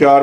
4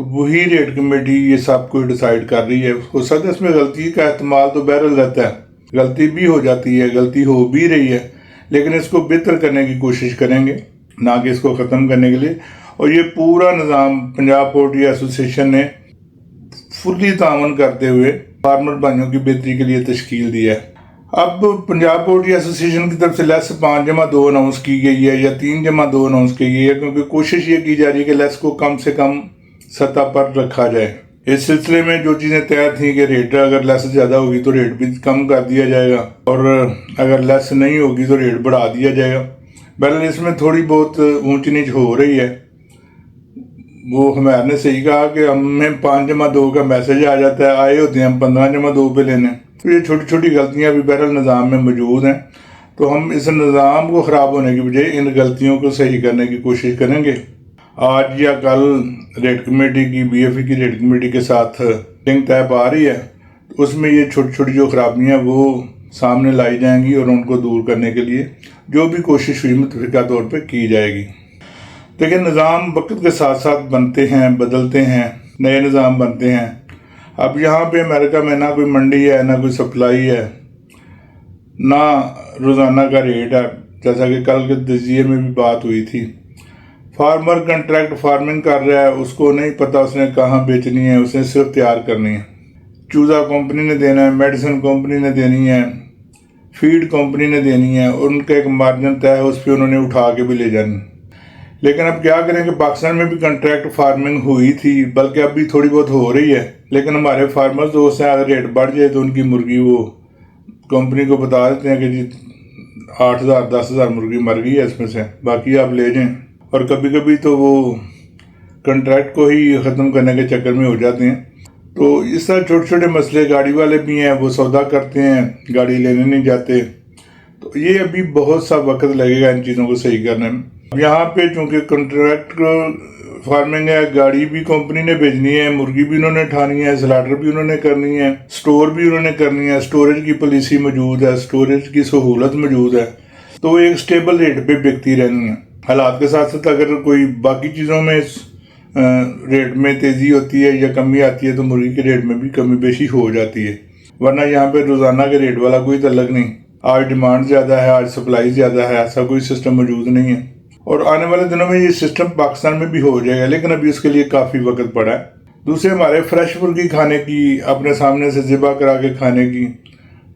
تو وہی rate committee یہ سب کچھ ڈیسائیڈ کر رہی ہے. ہو سکتا ہے اس میں غلطی کا احتمال تو بہرحال رہتا ہے، غلطی بھی ہو جاتی ہے، غلطی ہو بھی رہی ہے، لیکن اس کو بہتر کرنے کی کوشش کریں گے، نہ کہ اس کو ختم کرنے کے لیے. اور یہ پورا نظام پنجاب پولٹری ایسوسیشن نے فلی تعاون کرتے ہوئے فارمر بھائیوں کی بہتری کے لیے تشکیل دی ہے. اب پنجاب پولٹری ایسوسیشن کی طرف سے لیس 5/2 اناؤنس کی گئی ہے یا 3/2 اناؤنس کی گئی ہے، کیونکہ کوشش یہ کی جا رہی ہے کہ لیس کو کم سے کم سطح پر رکھا جائے. اس سلسلے میں جو چیزیں طے تھیں کہ ریٹ اگر لیس زیادہ ہوگی تو ریٹ بھی کم کر دیا جائے گا، اور اگر لیس نہیں ہوگی تو ریٹ بڑھا دیا جائے گا. بہرحال اس میں تھوڑی بہت اونچ نیچ ہو رہی ہے. وہ ہمارے نے صحیح کہا کہ ہمیں 5/2 کا میسج آ جاتا ہے، آئے ہوتے ہیں ہم 15/2 پہ لینے. تو یہ چھوٹی چھوٹی غلطیاں بھی بہرحال نظام میں موجود ہیں. تو ہم اس نظام کو خراب ہونے کی بجائے ان غلطیوں کو صحیح کرنے کی کوشش کریں گے. آج یا کل ریٹ کمیٹی کی BFE کی ریٹ کمیٹی کے ساتھ لنک طے آ رہی ہے، تو اس میں یہ چھوٹی چھوٹی جو خرابیاں وہ سامنے لائی جائیں گی اور ان کو دور کرنے کے لیے جو بھی کوشش ہوئی متفقہ طور پہ کی جائے گی. لیکن نظام وقت کے ساتھ ساتھ بنتے ہیں، بدلتے ہیں، نئے نظام بنتے ہیں. اب یہاں پہ امریکہ میں نہ کوئی منڈی ہے، نہ کوئی سپلائی ہے، نہ روزانہ کا ریٹ ہے. جیسا کہ کل کے تجزیے میں بھی بات ہوئی تھی، فارمر کنٹریکٹ فارمنگ کر رہا ہے، اس کو نہیں پتا اس نے کہاں بیچنی ہے، اس نے صرف تیار کرنی ہے. چوزا کمپنی نے دینا ہے، میڈیسن کمپنی نے دینی ہے، فیڈ کمپنی نے دینی ہے، اور ان کا ایک مارجن طے ہے، اس پہ انہوں نے اٹھا کے بھی لے جانی. لیکن اب کیا کریں کہ پاکستان میں بھی کنٹریکٹ فارمنگ ہوئی تھی، بلکہ اب بھی تھوڑی بہت ہو رہی ہے. لیکن ہمارے فارمرز دوست ہیں، اگر ریٹ بڑھ جائے تو ان کی مرغی وہ کمپنی کو بتا دیتے ہیں کہ جی 8,000 10,000 مرغی مر گئی ہے اس میں سے، باقی آپ لے جائیں. اور کبھی کبھی تو وہ کنٹریکٹ کو ہی ختم کرنے کے چکر میں ہو جاتے ہیں. تو اس طرح چھوٹے چھوٹے مسئلے، گاڑی والے بھی ہیں وہ سودا کرتے ہیں، گاڑی لینے نہیں جاتے. تو یہ ابھی بہت سا وقت لگے گا ان چیزوں کو صحیح کرنے میں. یہاں پہ چونکہ کنٹریکٹ فارمنگ ہے، گاڑی بھی کمپنی نے بھیجنی ہے، مرغی بھی انہوں نے اٹھانی ہے، سلاٹر بھی انہوں نے کرنی ہے، سٹور بھی انہوں نے کرنی ہے، سٹوریج کی پالیسی موجود ہے، سٹوریج کی سہولت موجود ہے. تو وہ ایک سٹیبل ریٹ پہ بکتی رہنی ہے. حالات کے ساتھ ساتھ اگر کوئی باقی چیزوں میں ریٹ میں تیزی ہوتی ہے یا کمی آتی ہے تو مرغی کے ریٹ میں بھی کمی بیشی ہو جاتی ہے. ورنہ یہاں پہ روزانہ کے ریٹ والا کوئی تعلق نہیں. آج ڈیمانڈ زیادہ ہے، آج سپلائی زیادہ ہے، ایسا کوئی سسٹم موجود نہیں ہے. اور آنے والے دنوں میں یہ سسٹم پاکستان میں بھی ہو جائے گا، لیکن ابھی اس کے لیے کافی وقت پڑا ہے. دوسرے ہمارے فریش مرغی کھانے کی، اپنے سامنے سے ذبح کرا کے کھانے کی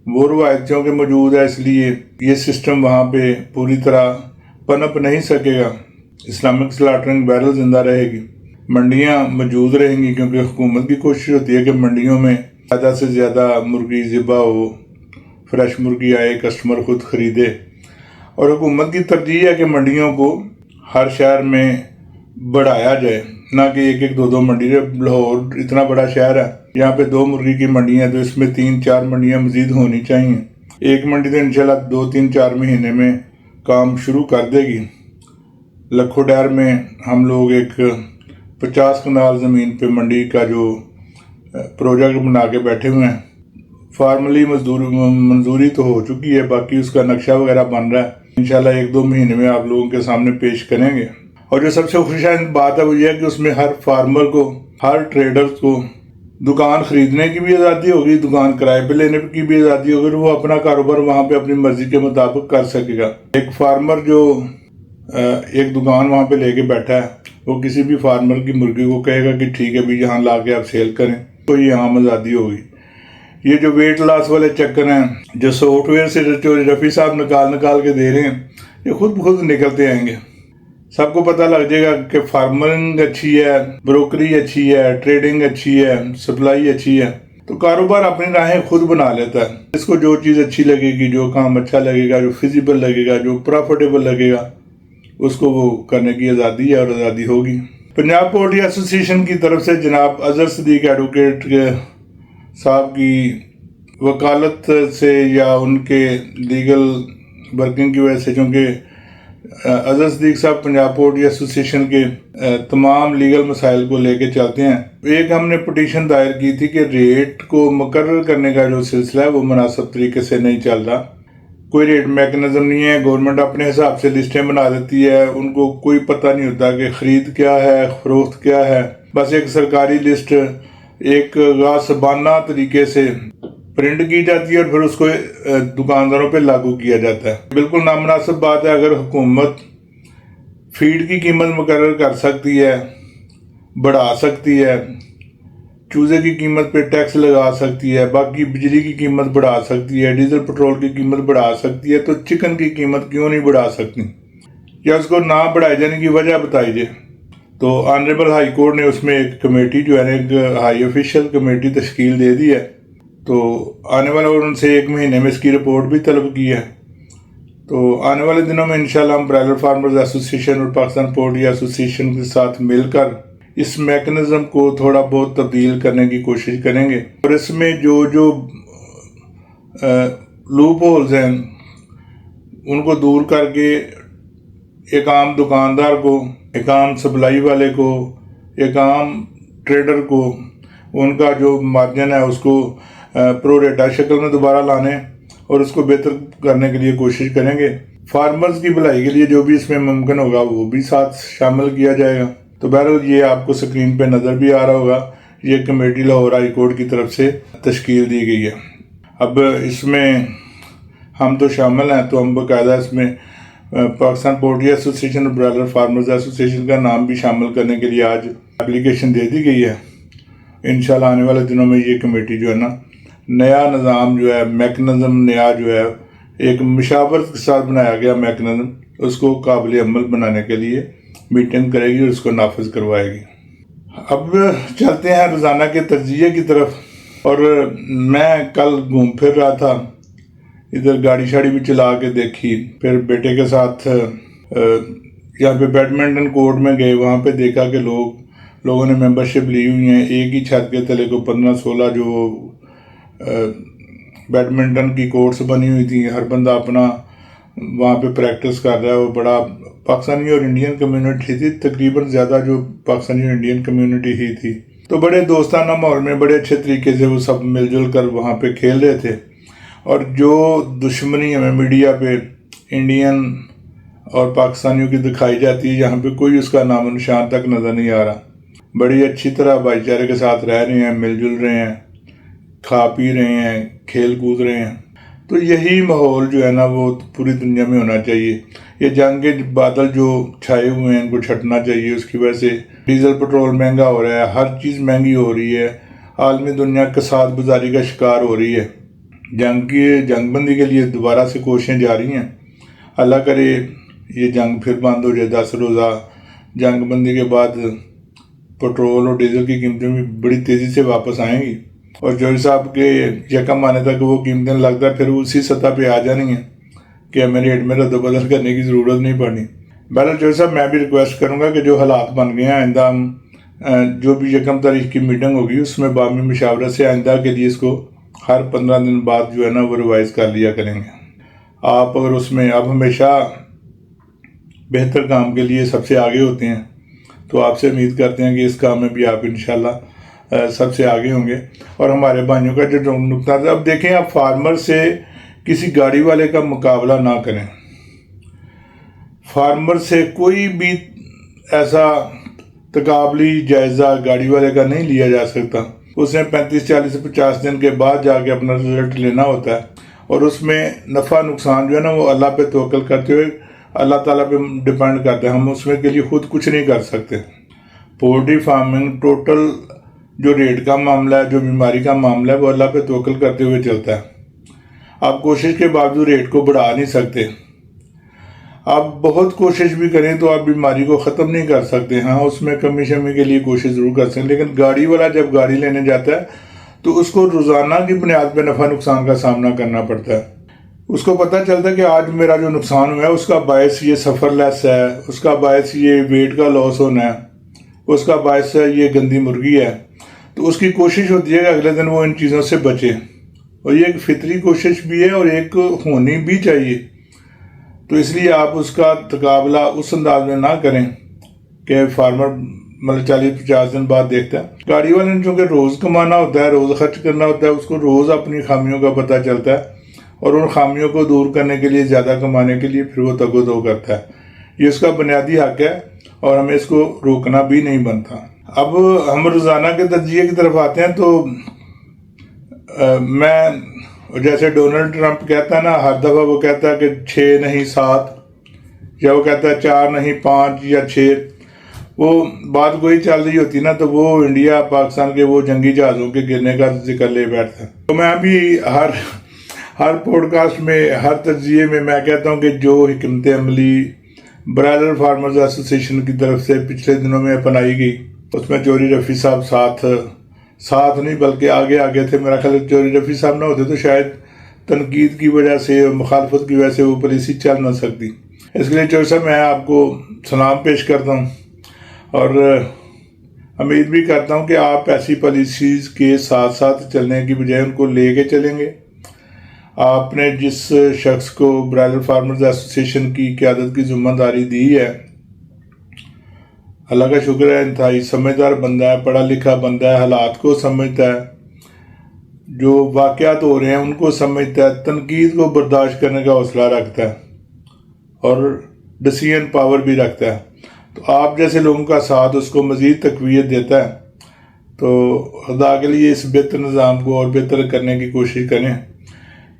وہ روایتوں کے موجود ہے، اس لیے یہ سسٹم وہاں پہ پوری طرح پنپ نہیں سکے گا. اسلامک سلاٹرنگ بہرحال زندہ رہے گی، منڈیاں موجود رہیں گی، کیونکہ حکومت کی کوشش ہوتی ہے کہ منڈیوں میں زیادہ سے زیادہ مرغی ذبح ہو، فریش مرغی آئے، کسٹمر خود خریدے. اور حکومت کی ترجیح ہے کہ منڈیوں کو ہر شہر میں بڑھایا جائے، نہ کہ ایک ایک دو منڈی. لاہور اتنا بڑا شہر ہے، یہاں پہ 2 مرغی کی منڈیاں، تو اس میں 3-4 منڈیاں مزید ہونی چاہیے. ایک منڈی تو انشاءاللہ 2-3-4 مہینے میں کام شروع کر دے گی. لکھو ڈیر میں ہم لوگ ایک 50 کنال زمین پہ منڈی کا جو پروجیکٹ بنا کے بیٹھے ہوئے ہیں. فارملی منظوری تو ہو چکی ہے، باقی اس کا نقشہ وغیرہ بن رہا ہے. انشاءاللہ 1-2 مہینے میں آپ لوگوں کے سامنے پیش کریں گے. اور جو سب سے خوشحال بات ہے وہ یہ ہے کہ اس میں ہر فارمر کو، ہر ٹریڈر کو دکان خریدنے کی بھی آزادی ہوگی، دکان کرائے پہ لینے کی بھی آزادی ہوگی. وہ اپنا کاروبار وہاں پہ اپنی مرضی کے مطابق کر سکے گا. ایک فارمر جو ایک دکان وہاں پہ لے کے بیٹھا ہے، وہ کسی بھی فارمر کی مرغی کو کہے گا کہ ٹھیک ہے بھی یہاں لا کے آپ سیل کریں، تو یہ عام آزادی ہوگی. یہ جو ویٹ لاس والے چکر ہیں، جو سافٹ ویئر سے جو رفیع صاحب نکال کے دے رہے ہیں، یہ خود نکلتے آئیں گے. سب کو پتہ لگ جائے گا کہ فارمنگ اچھی ہے، بروکری اچھی ہے، ٹریڈنگ اچھی ہے، سپلائی اچھی ہے. تو کاروبار اپنی راہیں خود بنا لیتا ہے. اس کو جو چیز اچھی لگے گی، جو کام اچھا لگے گا، جو فیزیبل لگے گا، جو پروفیٹیبل لگے گا، اس کو وہ کرنے کی آزادی ہے اور آزادی ہوگی. پنجاب پولٹری ایسوسیشن کی طرف سے جناب اظہر صدیق ایڈوکیٹ صاحب کی وکالت سے یا ان کے لیگل ورکنگ کی وجہ سے، چونکہ اظہر صدیق صاحب پنجاب پولٹری ایسوسیشن کے تمام لیگل مسائل کو لے کے چلتے ہیں. ایک ہم نے پٹیشن دائر کی تھی کہ ریٹ کو مقرر کرنے کا جو سلسلہ ہے وہ مناسب طریقے سے نہیں چل رہا. کوئی ریٹ میکنزم نہیں ہے، گورنمنٹ اپنے حساب سے لسٹیں بنا دیتی ہے، ان کو کوئی پتہ نہیں ہوتا کہ خرید کیا ہے، فروخت کیا ہے. بس ایک سرکاری لسٹ ایک غاصبانہ طریقے سے پرنٹ کی جاتی ہے اور پھر اس کو دکانداروں پہ لاگو کیا جاتا ہے۔ بالکل نامناسب بات ہے۔ اگر حکومت فیڈ کی قیمت مقرر کر سکتی ہے، بڑھا سکتی ہے، چوزے کی قیمت پہ ٹیکس لگا سکتی ہے، باقی بجلی کی قیمت بڑھا سکتی ہے، ڈیزل پٹرول کی قیمت بڑھا سکتی ہے، تو چکن کی قیمت کیوں نہیں بڑھا سکتی، یا اس کو نہ بڑھائے جانے کی وجہ بتائی جائے۔ تو آنریبل ہائی کورٹ نے اس میں ایک کمیٹی جو ہے ایک ہائی آفیشل کمیٹی تشکیل دے دی ہے، تو آنے والے اور ان سے 1 مہینے میں اس کی رپورٹ بھی طلب کی ہے۔ تو آنے والے دنوں میں انشاءاللہ ہم برائلر فارمرز ایسوسی ایشن اور پاکستان پولٹری ایسوسی ایشن کے ساتھ مل کر اس میکنزم کو تھوڑا بہت تبدیل کرنے کی کوشش کریں گے، اور اس میں جو لوپ ہولز ہیں ان کو دور کر کے ایک عام دکاندار کو، ایک عام سپلائی والے کو، ایک عام ٹریڈر کو ان کا جو مارجن ہے اس کو پرو ریٹا شکل میں دوبارہ لانے اور اس کو بہتر کرنے کے لیے کوشش کریں گے۔ فارمرز کی بھلائی کے لیے جو بھی اس میں ممکن ہوگا وہ بھی ساتھ شامل کیا جائے گا۔ تو بہرحال یہ آپ کو سکرین پہ نظر بھی آ رہا ہوگا، یہ کمیٹی لاہور ہائی کورٹ کی طرف سے تشکیل دی گئی ہے۔ اب اس میں ہم تو شامل ہیں، تو ہم باقاعدہ اس میں پاکستان پولٹری ایسوسی ایشن اور برائلر فارمرز ایسوسی ایشن کا نام بھی شامل کرنے کے لیے آج اپلیکیشن دے دی گئی ہے۔ انشاءاللہ آنے والے دنوں میں یہ کمیٹی جو ہے نا، نیا نظام جو ہے، میکنزم نیا جو ہے، ایک مشاورت کے ساتھ بنایا گیا میکنزم، اس کو قابل عمل بنانے کے لیے میٹنگ کرے گی اور اس کو نافذ کروائے گی۔ اب چلتے ہیں روزانہ کے تجزیے کی طرف۔ اور میں کل گھوم پھر رہا تھا، ادھر گاڑی شاڑی بھی چلا کے دیکھی، پھر بیٹے کے ساتھ یہاں پہ بیڈمنٹن کورٹ میں گئے، وہاں پہ دیکھا کہ لوگوں نے ممبرشپ لی ہوئی ہیں، ایک ہی چھت کے تلے کو 15-16 جو بیڈمنٹن کی کورٹس بنی ہوئی تھی، ہر بندہ اپنا وہاں پہ پریکٹس کر رہا ہے۔ وہ بڑا پاکستانی اور انڈین کمیونٹی تھی، تقریباً زیادہ جو پاکستانی اور انڈین کمیونٹی ہی تھی، تو بڑے دوستانہ ماحول میں بڑے اچھے طریقے سے وہ سب مل جل کر وہاں پہ کھیل رہے تھے۔ اور جو دشمنی ہمیں میڈیا پہ انڈین اور پاکستانیوں کی دکھائی جاتی ہے، یہاں پہ کوئی اس کا نام و نشان تک نظر نہیں آ رہا۔ بڑی اچھی طرح بھائی چارے کے ساتھ رہ رہے ہیں، مل جل رہے ہیں، کھا پی رہے ہیں، کھیل کود رہے ہیں۔ تو یہی ماحول جو ہے نا وہ پوری دنیا میں ہونا چاہیے۔ یہ جنگ کے بادل جو چھائے ہوئے ہیں ان کو چھٹنا چاہیے۔ اس کی وجہ سے ڈیزل پٹرول مہنگا ہو رہا ہے، ہر چیز مہنگی ہو رہی ہے، عالمی دنیا کساد بازاری کا شکار ہو رہی ہے۔ جنگ بندی کے لیے دوبارہ سے کوششیں جاری ہیں۔ اللہ کرے یہ جنگ پھر بند ہو جائے۔ 10 روزہ جنگ بندی کے بعد پٹرول اور ڈیزل کی قیمتیں بھی بڑی تیزی سے واپس آئیں گی، اور جوہری صاحب کے یکم آنے تک وہ قیمتیں لگتا ہے پھر اسی سطح پہ آ جانی ہیں کہ ہمیں ریٹ میں رد و بدل کرنے کی ضرورت نہیں پڑنی۔ بہرحال جوہری صاحب میں بھی ریکویسٹ کروں گا کہ جو حالات بن گئے ہیں، آئندہ ہم جو بھی یکم تاریخ کی میٹنگ ہوگی اس میں باہمی مشاورت سے آئندہ کے لیے اس کو ہر 15 دن بعد جو ہے نا وہ ریوائز کر لیا کریں گے۔ آپ اگر اس میں اب ہمیشہ بہتر کام کے لیے سب سے آگے ہوتے ہیں، تو آپ سے امید کرتے ہیں کہ اس کام میں بھی آپ انشاءاللہ سب سے آگے ہوں گے۔ اور ہمارے بھائیوں کا جو نقطہ تھا، اب دیکھیں آپ فارمر سے کسی گاڑی والے کا مقابلہ نہ کریں۔ فارمر سے کوئی بھی ایسا تقابلی جائزہ گاڑی والے کا نہیں لیا جا سکتا۔ اس نے 35, 40, 50 دن کے بعد جا کے اپنا رزلٹ لینا ہوتا ہے، اور اس میں نفع نقصان جو ہے نا وہ اللہ پہ توکل کرتے ہوئے اللہ تعالیٰ پہ ڈیپینڈ کرتے ہیں۔ ہم اس میں کے لیے خود کچھ نہیں کر سکتے۔ پولٹری فارمنگ ٹوٹل جو ریٹ کا معاملہ ہے، جو بیماری کا معاملہ ہے، وہ اللہ پہ توکل کرتے ہوئے چلتا ہے۔ آپ کوشش کے باوجود ریٹ کو بڑھا نہیں سکتے۔ آپ بہت کوشش بھی کریں تو آپ بیماری کو ختم نہیں کر سکتے۔ ہاں اس میں کمی شمی کے لیے کوشش ضرور کر سکتے ہیں، لیکن گاڑی والا جب گاڑی لینے جاتا ہے تو اس کو روزانہ کی بنیاد پہ نفع نقصان کا سامنا کرنا پڑتا ہے۔ اس کو پتہ چلتا ہے کہ آج میرا جو نقصان ہوا ہے اس کا باعث یہ سفر لیس ہے، اس کا باعث یہ ویٹ کا لاس ہونا ہے، اس کا باعث ہے یہ گندی مرغی ہے۔ تو اس کی کوشش ہوتی ہے کہ اگلے دن وہ ان چیزوں سے بچے، اور یہ ایک فطری کوشش بھی ہے اور ایک ہونی بھی چاہیے۔ تو اس لیے آپ اس کا تقابلہ اس انداز میں نہ کریں کہ فارمر 40-50 دن بعد دیکھتا ہے۔ گاڑی والے نے چونکہ روز کمانا ہوتا ہے، روز خرچ کرنا ہوتا ہے، اس کو روز اپنی خامیوں کا پتہ چلتا ہے، اور ان خامیوں کو دور کرنے کے لیے، زیادہ کمانے کے لیے پھر وہ تگ و دو کرتا ہے۔ یہ اس کا بنیادی حق ہے اور ہمیں اس کو روکنا بھی نہیں بنتا۔ اب ہم روزانہ کے تجزیے کی طرف آتے ہیں تو میں جیسے ڈونلڈ ٹرمپ کہتا ہے نا، ہر دفعہ وہ کہتا ہے کہ 6 نہیں 7، یا وہ کہتا ہے 4 نہیں 5 یا 6، وہ بات کوئی چل رہی ہوتی نا تو وہ انڈیا پاکستان کے وہ جنگی جہازوں کے گرنے کا ذکر لے بیٹھتا ہے۔ تو میں ابھی ہر پوڈ کاسٹ میں، ہر تجزیے میں کہتا ہوں کہ جو حکمت عملی برائڈل فارمرز ایسوسیشن کی طرف سے پچھلے دنوں میں اپنائی گئی، اس میں چوری رفیع صاحب ساتھ نہیں بلکہ آگے تھے۔ میرا خیال چوری رفیع صاحب نہ ہوتے تو شاید تنقید کی وجہ سے، مخالفت کی وجہ سے وہ پالیسی چل نہ سکتی۔ اس کے لیے چوری صاحب میں آپ کو سلام پیش کرتا ہوں، اور امید بھی کرتا ہوں کہ آپ ایسی پالیسیز کے ساتھ ساتھ چلنے کی بجائے ان کو لے کے چلیں گے۔ آپ نے جس شخص کو برائڈل فارمرز ایسوسیشن کی قیادت کی ذمہ داری دی ہے، اللہ کا شکر ہے، انتہائی سمجھدار بندہ ہے، پڑھا لکھا بندہ ہے، حالات کو سمجھتا ہے، جو واقعات ہو رہے ہیں ان کو سمجھتا ہے، تنقید کو برداشت کرنے کا حوصلہ رکھتا ہے اور ڈیسیژن پاور بھی رکھتا ہے۔ تو آپ جیسے لوگوں کا ساتھ اس کو مزید تقویت دیتا ہے۔ تو خدا کے لیے اس بہتر نظام کو اور بہتر کرنے کی کوشش کریں۔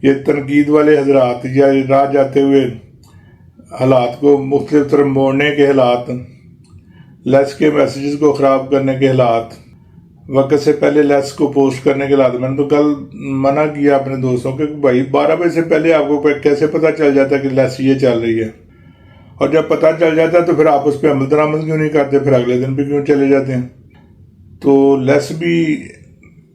یہ تنقید والے حضرات یا راہ جاتے ہوئے حالات کو مختلف طرف موڑنے کے حالات، لیس کے میسیجز کو خراب کرنے کے حالات، وقت سے پہلے لیس کو پوسٹ کرنے کے حالات، میں نے تو کل منع کیا اپنے دوستوں کہ بھائی 12 بجے سے پہلے آپ کو کیسے پتہ چل جاتا ہے کہ لیس یہ چل رہی ہے، اور جب پتہ چل جاتا ہے تو پھر آپ اس پہ عمل درآمد کیوں نہیں کرتے، پھر اگلے دن بھی کیوں چلے جاتے ہیں۔ تو لیس بھی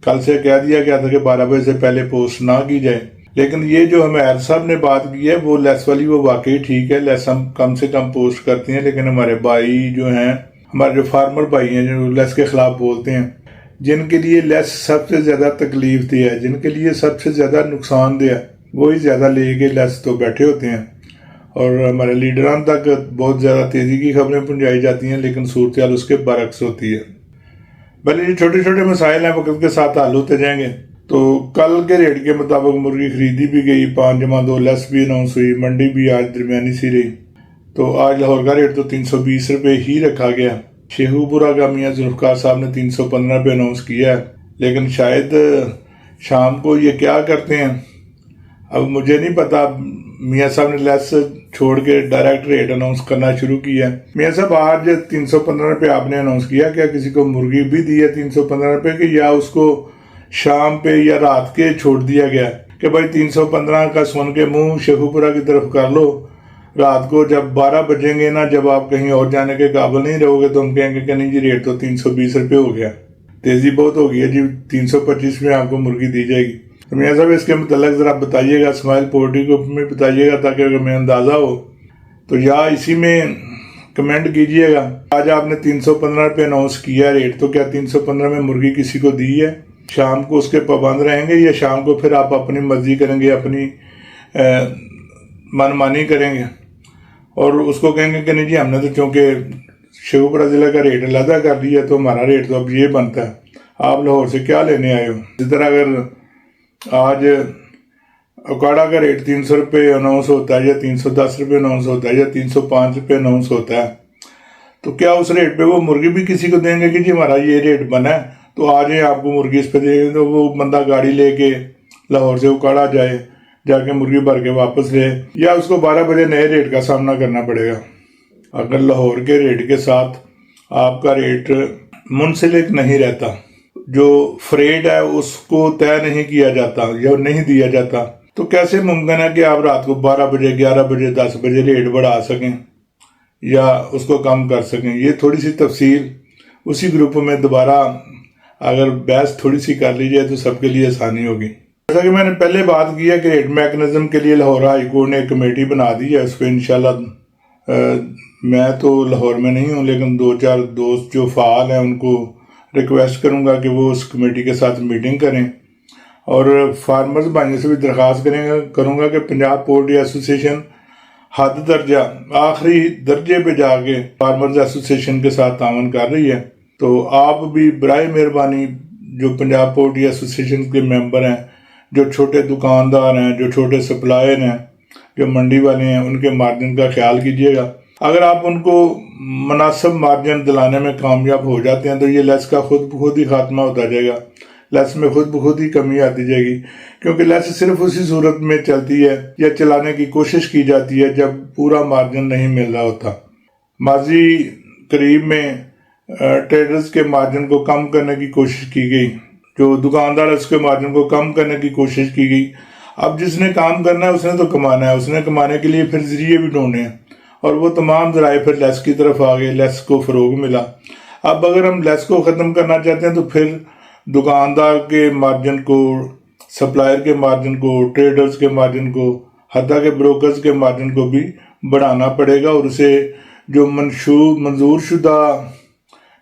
کل سے کہہ دیا گیا تھا کہ 12 بجے سے پہلے پوسٹ نہ کی جائے، لیکن یہ جو ہمیں صاحب نے بات کی ہے وہ لیس والی، وہ واقعی ٹھیک ہے، لیس ہم کم سے کم پوسٹ کرتے ہیں، لیکن ہمارے بھائی جو ہیں، ہمارے جو فارمر بھائی ہیں جو لیس کے خلاف بولتے ہیں، جن کے لیے لیس سب سے زیادہ تکلیف دہ ہے، جن کے لیے سب سے زیادہ نقصان دہ ہے، وہی زیادہ لے کے لیس تو بیٹھے ہوتے ہیں، اور ہمارے لیڈران تک بہت زیادہ تیزی کی خبریں پہنچائی جاتی ہیں، لیکن صورتحال اس کے برعکس ہوتی ہے۔ بھلے یہ چھوٹے چھوٹے مسائل ہیں، وقت کے ساتھ حل ہوتے جائیں گے۔ تو کل کے ریٹ کے مطابق مرغی خریدی بھی گئی، 5/2 لیس بھی اناؤنس ہوئی، منڈی بھی آج درمیانی سی رہی۔ تو آج لاہور کا ریٹ تو 320 روپے ہی رکھا گیا۔ شیخو پورہ کا میاں ذوالفقار صاحب نے 315 روپے اناؤنس کیا ہے، لیکن شاید شام کو یہ کیا کرتے ہیں، اب مجھے نہیں پتا۔ میاں صاحب نے لیس چھوڑ کے ڈائریکٹ ریٹ اناؤنس کرنا شروع کیا ہے۔ میاں صاحب آج 315 روپے آپ نے اناؤنس کیا، کیا کسی کو مرغی بھی دی ہے 315 روپے کی، یا اس کو شام پہ یا رات کے چھوڑ دیا گیا کہ بھائی 315 کا سن کے منہ شیخو پورہ کی طرف کر لو، رات کو جب 12 بجیں گے نا، جب آپ کہیں اور جانے کے قابل نہیں رہو گے تو ہم کہیں گے کہ نہیں جی ریٹ تو 320 روپے ہو گیا، تیزی بہت ہو گئی ہے جی، 325 میں آپ کو مرغی دی جائے گی۔ تو میاں صاحب اس کے متعلق ذرا بتائیے گا، اسماعیل پورٹی کو میں بتائیے گا تاکہ اگر میں اندازہ ہو تو، یا اسی میں کمنٹ کیجئے گا۔ آج آپ نے 315 روپے اناؤنس کیا ریٹ، تو کیا 315 میں مرغی کسی کو دی ہے؟ شام کو اس کے پابند رہیں گے، یا شام کو پھر آپ اپنی مرضی کریں گے، اپنی من مانی کریں گے، اور اس کو کہیں گے کہ نہیں جی ہم نے تو چونکہ شیخو پورہ ضلع کا ریٹ علیحدہ کر دیا تو ہمارا ریٹ تو اب یہ بنتا ہے، آپ لاہور سے کیا لینے آئے ہو۔ اسی طرح اگر آج اوکاڑا کا ریٹ 300 روپے اناؤنس ہوتا ہے، یا 310 روپے اناؤنس ہوتا ہے، یا 305 روپے اناؤنس ہوتا ہے، تو کیا اس ریٹ پہ وہ مرغی بھی کسی کو دیں گے کہ جی ہمارا یہ ریٹ بنا ہے تو آ جائیں آپ کو مرغی اس پہ دیں گے، تو وہ بندہ گاڑی لے کے لاہور سے اوکاڑا جائے، جا کے مرغی بھر کے واپس لے، یا اس کو 12 بجے نئے ریٹ کا سامنا کرنا پڑے گا۔ اگر لاہور کے ریٹ کے ساتھ آپ کا ریٹ منسلک نہیں رہتا، جو فریٹ ہے اس کو طے نہیں کیا جاتا یا نہیں دیا جاتا، تو کیسے ممکن ہے کہ آپ رات کو 12 بجے 11 بجے 10 بجے ریٹ بڑھا سکیں یا اس کو کم کر سکیں؟ یہ تھوڑی سی تفصیل اسی گروپ میں دوبارہ اگر بحث تھوڑی سی کر لی جائے تو سب کے لیے آسانی ہوگی۔ جیسا کہ میں نے پہلے بات کی ہے کہ ریٹ میکنزم کے لیے لاہور ہائی کورٹ نے ایک کمیٹی بنا دی ہے، اس پہ انشاءاللہ میں تو لاہور میں نہیں ہوں، لیکن 2-4 دوست جو فعال ہیں ان کو ریکویسٹ کروں گا کہ وہ اس کمیٹی کے ساتھ میٹنگ کریں، اور فارمرز بھائیوں سے بھی درخواست کروں گا کہ پنجاب پولٹری ایسوسیشن حد درجہ آخری درجے پہ جا کے فارمرز ایسوسیشن کے ساتھ تعاون کر رہی ہے۔ تو آپ بھی برائے مہربانی جو پنجاب پولٹری ایسوسیشن کے ممبر ہیں، جو چھوٹے دکاندار ہیں، جو چھوٹے سپلائر ہیں، جو منڈی والے ہیں، ان کے مارجن کا خیال کیجیے گا۔ اگر آپ ان کو مناسب مارجن دلانے میں کامیاب ہو جاتے ہیں تو یہ لیس کا خود بخود ہی خاتمہ ہوتا جائے گا، لیس میں خود بخود ہی کمی آتی جائے گی، کیونکہ لیس صرف اسی صورت میں چلتی ہے یا چلانے کی کوشش کی جاتی ہے جب پورا مارجن نہیں مل رہا ہوتا۔ ماضی قریب میں ٹریڈرز کے مارجن کو کم کرنے کی کوشش کی گئی، جو دکاندار اس کے مارجن کو کم کرنے کی کوشش کی گئی۔ اب جس نے کام کرنا ہے اس نے تو کمانا ہے، اس نے کمانے کے لیے پھر ذریعے بھی ڈھونڈنے ہیں، اور وہ تمام ذرائع پھر لیس کی طرف آ گئے، لیس کو فروغ ملا۔ اب اگر ہم لیس کو ختم کرنا چاہتے ہیں تو پھر دکاندار کے مارجن کو، سپلائر کے مارجن کو، ٹریڈرز کے مارجن کو، حتیٰ کہ بروکرز کے مارجن کو بھی بڑھانا پڑے گا، اور اسے جو منظور شدہ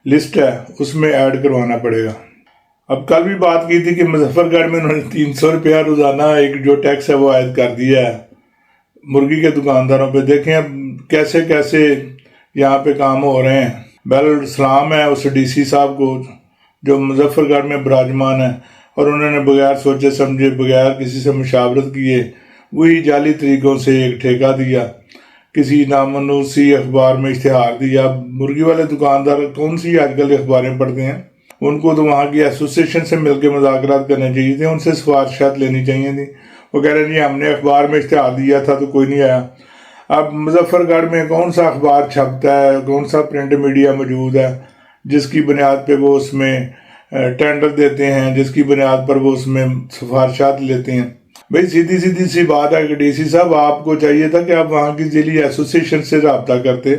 لسٹ ہے اس میں ایڈ کروانا پڑے گا۔ اب کل بھی بات کی تھی کہ مظفر گڑھ میں انہوں نے 300 روپیہ روزانہ ایک جو ٹیکس ہے وہ عائد کر دیا ہے مرغی کے دکانداروں پہ۔ دیکھیں اب کیسے کیسے یہاں پہ کام ہو رہے ہیں۔ السلام ہے اس ڈی سی صاحب کو جو مظفر گڑھ میں براجمان ہے، اور انہوں نے بغیر سوچے سمجھے، بغیر کسی سے مشاورت کیے، وہی جعلی طریقوں سے ایک ٹھیکہ دیا، کسی نامنوسی اخبار میں اشتہار دیا۔ مرغی والے دکاندار کون سی آج کل اخباریں پڑھتے ہیں؟ ان کو تو وہاں کی ایسوسیشن سے مل کے مذاکرات کرنے چاہیے تھے، ان سے سفارشات لینی چاہیے تھی۔ وہ کہہ رہے ہیں جی ہم نے اخبار میں اشتہار دیا تھا تو کوئی نہیں آیا۔ اب مظفر گڑھ میں کون سا اخبار چھپتا ہے، کون سا پرنٹ میڈیا موجود ہے جس کی بنیاد پہ وہ اس میں ٹینڈر دیتے ہیں، جس کی بنیاد پر وہ اس میں سفارشات لیتے ہیں؟ بھئی سیدھی سی بات ہے کہ ڈی سی صاحب آپ کو چاہیے تھا کہ آپ وہاں کی ضلعی ایسوسیشن سے رابطہ کرتے،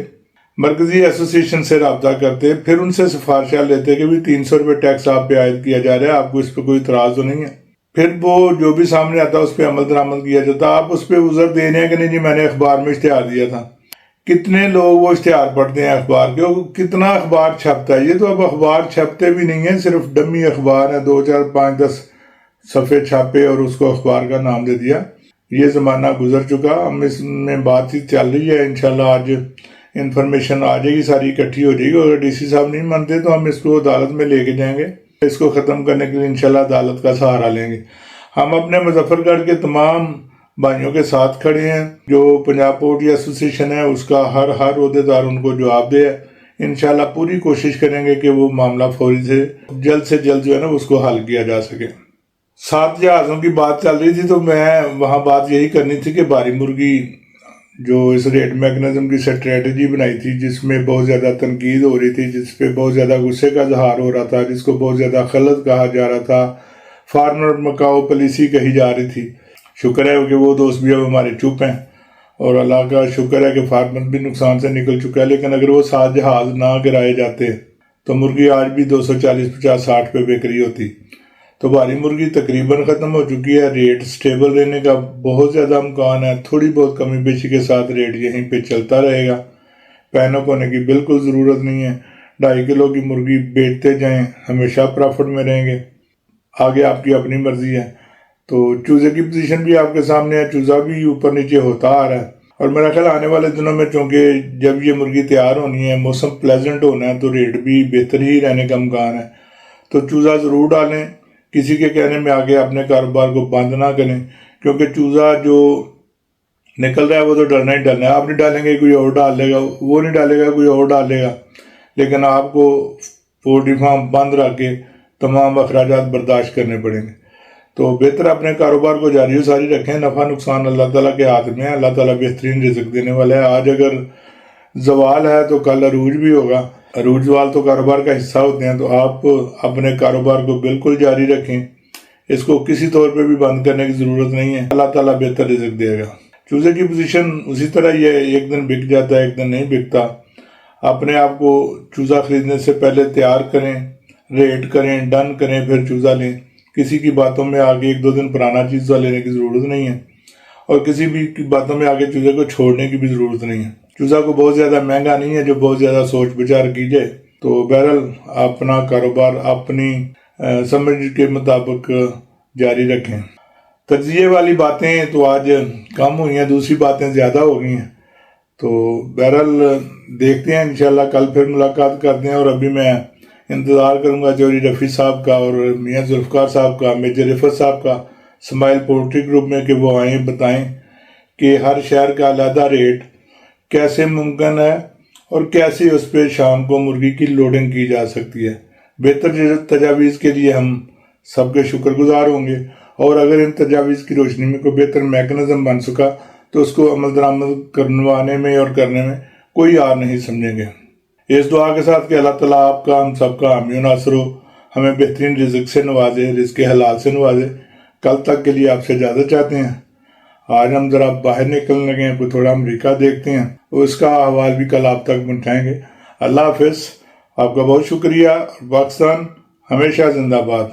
مرکزی ایسوسیشن سے رابطہ کرتے، پھر ان سے سفارشات لیتے کہ بھی 300 روپے ٹیکس آپ پہ عائد کیا جا رہا ہے، آپ کو اس پہ کوئی اعتراض تو نہیں ہے؟ پھر وہ جو بھی سامنے آتا اس پہ عمل درآمد کیا جاتا۔ آپ اس پہ عذر دے رہے ہیں کہ نہیں جی میں نے اخبار میں اشتہار دیا تھا۔ کتنے لوگ وہ اشتہار پڑھتے ہیں اخبار کے، کتنا اخبار چھپتا ہے؟ یہ تو اب اخبار چھپتے بھی نہیں ہیں، صرف ڈمی اخبار ہیں، 2 4 5 10 صفحے چھاپے اور اس کو اخبار کا نام دے دیا۔ یہ زمانہ گزر چکا، ہم اس میں بات چیت چل رہی ہے، انشاءاللہ آج انفارمیشن آ جائے گی، ساری اکٹھی ہو جائے گی، اور اگر ڈی سی صاحب نہیں مانتے تو ہم اس کو عدالت میں لے کے جائیں گے، اس کو ختم کرنے کے لیے انشاءاللہ عدالت کا سہارا لیں گے۔ ہم اپنے مظفر گڑھ کے تمام بھائیوں کے ساتھ کھڑے ہیں، جو پنجاب پورٹری ایسوسیشن ہے اس کا ہر عہدیدار ان کو جواب دے ہے۔ انشاءاللہ پوری کوشش کریں گے کہ وہ معاملہ فوری سے جلد جو ہے نا اس کو حل کیا جا سکے۔ 7 جہازوں کی بات چل رہی تھی تو میں وہاں بات یہی کرنی تھی کہ بھاری مرغی جو اس ریٹ میکنزم کی اسٹریٹجی بنائی تھی، جس میں بہت زیادہ تنقید ہو رہی تھی، جس پہ بہت زیادہ غصے کا اظہار ہو رہا تھا، جس کو بہت زیادہ غلط کہا جا رہا تھا، فارمر مکاؤ پالیسی کہی جا رہی تھی۔ شکر ہے کہ وہ دوست بھی اب ہمارے چپ ہیں، اور اللہ کا شکر ہے کہ فارمر بھی نقصان سے نکل چکا ہے، لیکن اگر وہ 7 جہاز نہ گرائے جاتے تو مرغی آج بھی 240 50 60 پہ بک رہی ہوتی۔ تو بھاری مرغی تقریباً ختم ہو چکی ہے، ریٹ سٹیبل رہنے کا بہت زیادہ امکان ہے، تھوڑی بہت کمی بیشی کے ساتھ ریٹ یہیں پہ چلتا رہے گا، پینک ہونے کی بالکل ضرورت نہیں ہے۔ 2.5 کلو کی مرغی بیچتے جائیں، ہمیشہ پرافٹ میں رہیں گے، آگے آپ کی اپنی مرضی ہے۔ تو چوزے کی پوزیشن بھی آپ کے سامنے ہے، چوزہ بھی اوپر نیچے ہوتا آ رہا ہے، اور میرا خیال آنے والے دنوں میں چونکہ جب یہ مرغی تیار ہونی ہے، موسم پلیزنٹ ہونا ہے، تو ریٹ بھی بہتر ہی رہنے کا امکان ہے۔ تو چوزہ ضرور ڈالیں، کسی کے کہنے میں آگے اپنے کاروبار کو بند نہ کریں، کیونکہ چوزہ جو نکل رہا ہے وہ تو ڈرنا ہی ڈرنا ہے۔ آپ نہیں ڈالیں گے کوئی اور ڈال لے گا، وہ نہیں ڈالے گا کوئی اور ڈال لے گا، لیکن آپ کو پولٹری فارم بند رکھ کے تمام اخراجات برداشت کرنے پڑیں گے۔ تو بہتر اپنے کاروبار کو جاری و ساری رکھیں، نفع نقصان اللہ تعالیٰ کے ہاتھ میں ہے، اللہ تعالیٰ بہترین رزق دینے والا ہے۔ آج اگر زوال ہے تو کل عروج بھی ہوگا، عروج زوال تو کاروبار کا حصہ ہوتے ہیں، تو آپ اپنے کاروبار کو بالکل جاری رکھیں، اس کو کسی طور پہ بھی بند کرنے کی ضرورت نہیں ہے، اللہ تعالیٰ بہتر رزق دے گا۔ چوزے کی پوزیشن اسی طرح یہ ایک دن بک جاتا ہے، ایک دن نہیں بکتا۔ اپنے آپ کو چوزہ خریدنے سے پہلے تیار کریں، ریٹ کریں، ڈن کریں، پھر چوزہ لیں۔ کسی کی باتوں میں آگے 1 2 دن پرانا چوزہ لینے کی ضرورت نہیں ہے، اور کسی بھی باتوں میں آگے چوزے کو چھوڑنے کی بھی ضرورت نہیں ہے۔ چوزہ کو بہت زیادہ مہنگا نہیں ہے جو بہت زیادہ سوچ بچار کیجئے۔ تو بہرحال اپنا کاروبار اپنی سمجھ کے مطابق جاری رکھیں۔ تجزیے والی باتیں تو آج کم ہوئی ہیں، دوسری باتیں زیادہ ہو گئی ہیں۔ تو بہرحال دیکھتے ہیں، انشاءاللہ کل پھر ملاقات کرتے ہیں، اور ابھی میں انتظار کروں گا چوہدری رفیع صاحب کا اور میاں ذوالفقار صاحب کا، میجر رفعت صاحب کا اسماعیل پولٹری گروپ میں، کہ وہ آئیں بتائیں کہ ہر شہر کا علیحدہ ریٹ کیسے ممکن ہے اور کیسے اس پہ شام کو مرغی کی لوڈنگ کی جا سکتی ہے۔ بہتر تجاویز کے لیے ہم سب کے شکر گزار ہوں گے، اور اگر ان تجاویز کی روشنی میں کوئی بہتر میکنزم بن سکا تو اس کو عمل درآمد کروانے میں اور کرنے میں کوئی آر نہیں سمجھیں گے۔ اس دعا کے ساتھ کہ اللہ تعالیٰ آپ کا ہم سب کا حامی و ناصر ہو، ہمیں بہترین رزق سے نوازے، رزق حلال سے نوازے۔ کل تک کے لیے آپ سے اجازت چاہتے ہیں۔ آج ہم ذرا باہر نکلنے لگے ہیں، کوئی تھوڑا امریکہ دیکھتے ہیں، اس کا احوال بھی کل آپ تک پہنچائیں گے۔ اللہ حافظ، آپ کا بہت شکریہ۔ پاکستان ہمیشہ زندہ باد۔